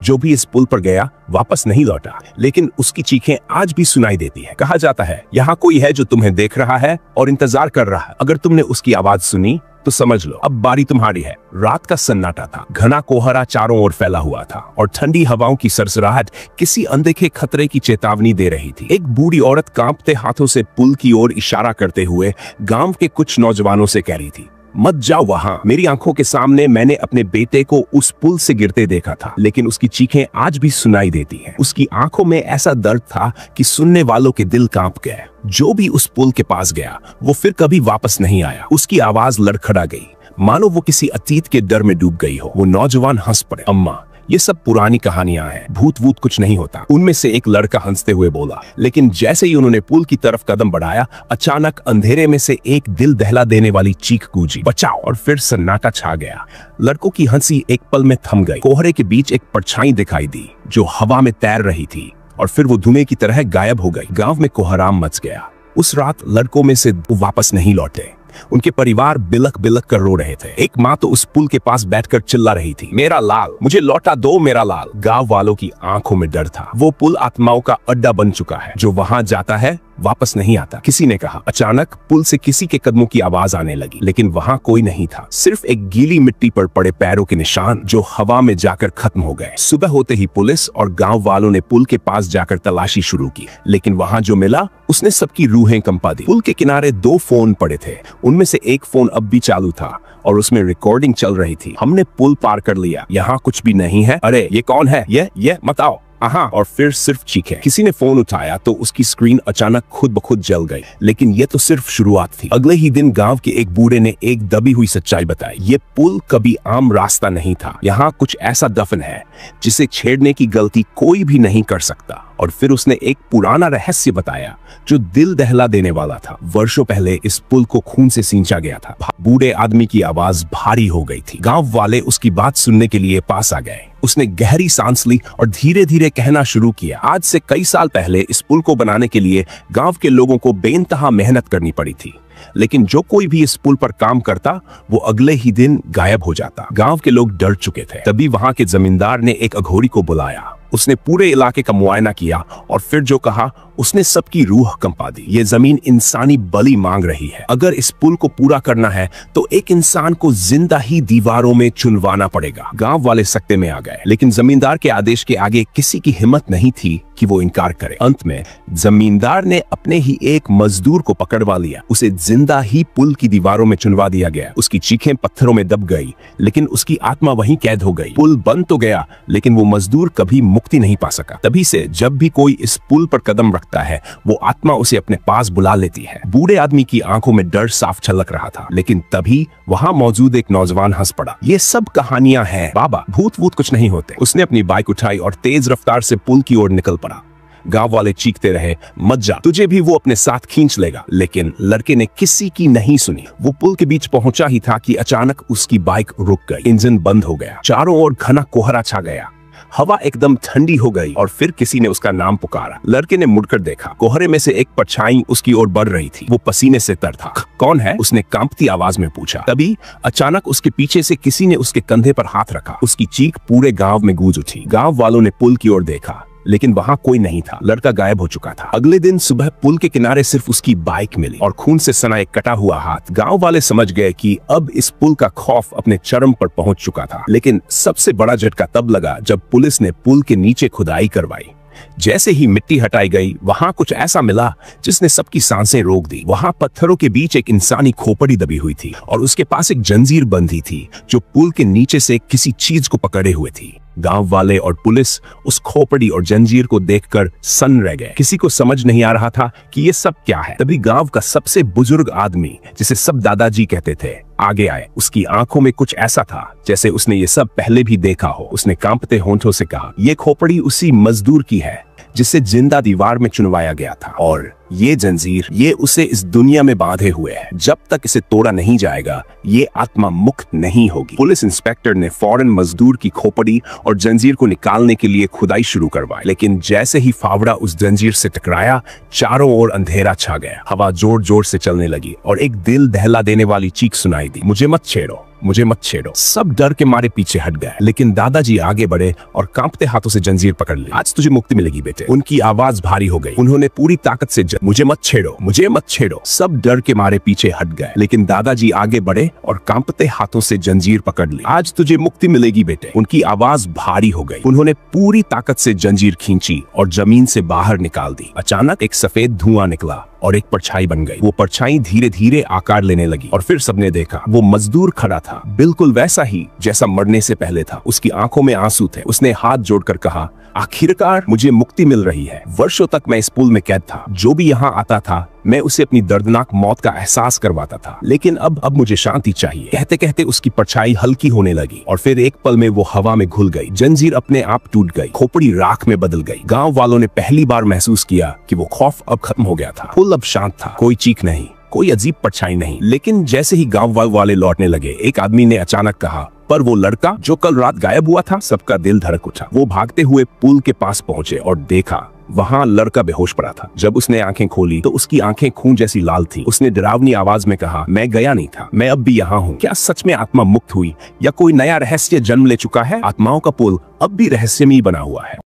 जो भी इस पुल पर गया वापस नहीं लौटा, लेकिन उसकी चीखें आज भी सुनाई देती है। कहा जाता है यहाँ कोई है जो तुम्हें देख रहा है और इंतजार कर रहा है। अगर तुमने उसकी आवाज सुनी तो समझ लो अब बारी तुम्हारी है। रात का सन्नाटा था, घना कोहरा चारों ओर फैला हुआ था और ठंडी हवाओं की सरसराहट किसी अनदेखे खतरे की चेतावनी दे रही थी। एक बूढ़ी औरत कांपते हाथों से पुल की ओर इशारा करते हुए गांव के कुछ नौजवानों से कह रही थी, मत जाओ वहां। मेरी आंखों के सामने मैंने अपने बेटे को उस पुल से गिरते देखा था, लेकिन उसकी चीखें आज भी सुनाई देती हैं। उसकी आंखों में ऐसा दर्द था कि सुनने वालों के दिल कांप गए। जो भी उस पुल के पास गया वो फिर कभी वापस नहीं आया। उसकी आवाज लड़खड़ा गई, मानो वो किसी अतीत के डर में डूब गई हो। वो नौजवान हंस पड़े। अम्मा, ये सब पुरानी कहानियां हैं, भूत वूत कुछ नहीं होता। उनमें से एक लड़का हंसते हुए बोला। लेकिन जैसे ही उन्होंने पुल की तरफ कदम बढ़ाया, अचानक अंधेरे में से एक दिल दहला देने वाली चीख गूंजी, बचाओ। और फिर सन्नाटा छा गया। लड़कों की हंसी एक पल में थम गई। कोहरे के बीच एक परछाई दिखाई दी जो हवा में तैर रही थी और फिर वो धुएं की तरह गायब हो गई। गांव में कोहराम मच गया। उस रात लड़कों में से वापस नहीं लौटे। उनके परिवार बिलक बिलक कर रो रहे थे। एक माँ तो उस पुल के पास बैठकर चिल्ला रही थी, मेरा लाल, मुझे लौटा दो मेरा लाल। गांव वालों की आंखों में डर था। वो पुल आत्माओं का अड्डा बन चुका है, जो वहां जाता है वापस नहीं आता। किसी ने कहा। अचानक पुल से किसी के कदमों की आवाज आने लगी, लेकिन वहां कोई नहीं था। सिर्फ एक गीली मिट्टी पर पड़े पैरों के निशान जो हवा में जाकर खत्म हो गए। सुबह होते ही पुलिस और गांव वालों ने पुल के पास जाकर तलाशी शुरू की, लेकिन वहां जो मिला उसने सबकी रूहें कंपा दी। पुल के किनारे 2 फोन पड़े थे। उनमें से एक फोन अब भी चालू था और उसमें रिकॉर्डिंग चल रही थी। हमने पुल पार कर लिया, यहाँ कुछ भी नहीं है। अरे ये कौन है? ये मत आओ। हाँ, और फिर सिर्फ चीखें। किसी ने फोन उठाया तो उसकी स्क्रीन अचानक खुद ब खुद जल गई। लेकिन ये तो सिर्फ शुरुआत थी। अगले ही दिन गांव के एक बूढ़े ने एक दबी हुई सच्चाई बताई। ये पुल कभी आम रास्ता नहीं था। यहाँ कुछ ऐसा दफन है जिसे छेड़ने की गलती कोई भी नहीं कर सकता। और फिर उसने एक पुराना रहस्य बताया जो दिल दहला देने वाला था। वर्षों पहले इस पुल को खून से सींचा गया था। बूढ़े आदमी की आवाज भारी हो गई थी। गांव वाले उसकी बात सुनने के लिए पास आ गए। उसने गहरी सांस ली और धीरे धीरे कहना शुरू किया, आज से कई साल पहले इस पुल को बनाने के लिए गांव के लोगों को बेइंतहा मेहनत करनी पड़ी थी, लेकिन जो कोई भी इस पुल पर काम करता वो अगले ही दिन गायब हो जाता। गांव के लोग डर चुके थे। तभी वहां के जमींदार ने एक अघोरी को बुलाया। उसने पूरे इलाके का मुआयना किया और फिर जो कहा उसने सबकी रूह कंपा दी। ये जमीन इंसानी बलि मांग रही है। अगर इस पुल को पूरा करना है तो एक इंसान को जिंदा ही दीवारों में चुनवाना पड़ेगा। गांव वाले सकते में आ गए, लेकिन जमींदार के आदेश के आगे किसी की हिम्मत नहीं थी कि वो इनकार करे। अंत में जमींदार ने अपने ही एक मजदूर को पकड़वा लिया। उसे जिंदा ही पुल की दीवारों में चुनवा दिया गया। उसकी चीखें पत्थरों में दब गई, लेकिन उसकी आत्मा वहीं कैद हो गई। पुल बन तो गया, लेकिन वो मजदूर कभी मुक्ति नहीं पा सका। तभी से जब भी कोई इस पुल पर कदम रखता है वो आत्मा उसे अपने पास बुला लेती है। बूढ़े आदमी की आंखों में डर साफ छलक रहा था, लेकिन तभी वहां मौजूद एक नौजवान हंस पड़ा। ये सब कहानियां हैं बाबा, भूत वूत कुछ नहीं होते। उसने अपनी बाइक उठाई और तेज रफ्तार से पुल की ओर निकल पड़ा। गांव वाले चीखते रहे, मत जा, तुझे भी वो अपने साथ खींच लेगा। लेकिन लड़के ने किसी की नहीं सुनी। वो पुल के बीच पहुंचा ही था कि अचानक उसकी बाइक रुक गई। इंजन बंद हो गया। चारों ओर घना कोहरा छा गया। हवा एकदम ठंडी हो गई और फिर किसी ने उसका नाम पुकारा। लड़के ने मुड़कर देखा। कोहरे में से एक परछाई उसकी ओर बढ़ रही थी। वो पसीने से तर था। कौन है? उसने कांपती आवाज में पूछा। तभी अचानक उसके पीछे से किसी ने उसके कंधे पर हाथ रखा। उसकी चीख पूरे गांव में गूंज उठी। गांव वालों ने पुल की ओर देखा, लेकिन वहां कोई नहीं था। लड़का गायब हो चुका था। अगले दिन सुबह पुल के किनारे सिर्फ उसकी बाइक मिली और खून से सना एक कटा हुआ हाथ। गांव वाले समझ गए कि अब इस पुल का खौफ अपने चरम पर पहुंच चुका था। लेकिन सबसे बड़ा झटका तब लगा जब पुलिस ने पुल के नीचे खुदाई करवाई। जैसे ही मिट्टी हटाई गई, वहां कुछ ऐसा मिला जिसने सबकी सांसें रोक दी। वहां पत्थरों के बीच एक इंसानी खोपड़ी दबी हुई थी और उसके पास एक जंजीर बंधी थी जो पुल के नीचे से किसी चीज को पकड़े हुए थी। गांव वाले और पुलिस उस खोपड़ी और जंजीर को देखकर सन्न रह गए। किसी को समझ नहीं आ रहा था कि ये सब क्या है। तभी गांव का सबसे बुजुर्ग आदमी, जिसे सब दादाजी कहते थे, आगे आए। उसकी आंखों में कुछ ऐसा था जैसे उसने ये सब पहले भी देखा हो। उसने कांपते होंठों से कहा, ये खोपड़ी उसी मजदूर की है जिसे जिंदा दीवार में चुनवाया गया था, और ये जंजीर, ये उसे इस दुनिया में बांधे हुए है। जब तक इसे तोड़ा नहीं जाएगा ये आत्मा मुक्त नहीं होगी। पुलिस इंस्पेक्टर ने फौरन मजदूर की खोपड़ी और जंजीर को निकालने के लिए खुदाई शुरू करवाई, लेकिन जैसे ही फावड़ा उस जंजीर से टकराया, चारों ओर अंधेरा छा गया। हवा जोर जोर से चलने लगी और एक दिल दहला देने वाली चीख सुनाई दी, मुझे मत छेड़ो, मुझे मत छेड़ो। सब डर के मारे पीछे हट गए, लेकिन दादाजी आगे बढ़े और कांपते हाथों से जंजीर पकड़ ली। आज तुझे मुक्ति मिलेगी बेटे। उनकी आवाज भारी हो गई। उन्होंने पूरी ताकत से मुझे मत छेड़ो, मुझे मत छेड़ो। सब डर के मारे पीछे हट गए, लेकिन दादाजी आगे बढ़े और कांपते हाथों से जंजीर पकड़ ली। आज तुझे मुक्ति मिलेगी बेटे। उनकी आवाज भारी हो गई। उन्होंने पूरी ताकत से जंजीर खींची और जमीन से बाहर निकाल दी। अचानक एक सफेद धुआं निकला और एक परछाई बन गई। वो परछाई धीरे धीरे आकार लेने लगी और फिर सबने देखा वो मजदूर खड़ा था, बिल्कुल वैसा ही जैसा मरने से पहले था। उसकी आंखों में आंसू थे। उसने हाथ जोड़कर कहा, आखिरकार मुझे मुक्ति मिल रही है। वर्षों तक मैं इस पुल में कैद था। जो भी यहाँ आता था मैं उसे अपनी दर्दनाक मौत का एहसास करवाता था, लेकिन अब मुझे शांति चाहिए। कहते कहते उसकी परछाई हल्की होने लगी और फिर एक पल में वो हवा में घुल गई। जंजीर अपने आप टूट गई, खोपड़ी राख में बदल गई। गांव वालों ने पहली बार महसूस किया कि वो खौफ अब खत्म हो गया था। पुल अब शांत था, कोई चीख नहीं, कोई अजीब परछाई नहीं। लेकिन जैसे ही गांव वाले लौटने लगे, एक आदमी ने अचानक कहा, पर वो लड़का जो कल रात गायब हुआ था। सबका दिल धड़क उठा। वो भागते हुए पुल के पास पहुंचे और देखा वहां लड़का बेहोश पड़ा था। जब उसने आंखें खोली तो उसकी आंखें खून जैसी लाल थी। उसने डरावनी आवाज में कहा, मैं गया नहीं था, मैं अब भी यहाँ हूँ। क्या सच में आत्मा मुक्त हुई या कोई नया रहस्य जन्म ले चुका है? आत्माओं का पुल अब भी रहस्यमयी बना हुआ है।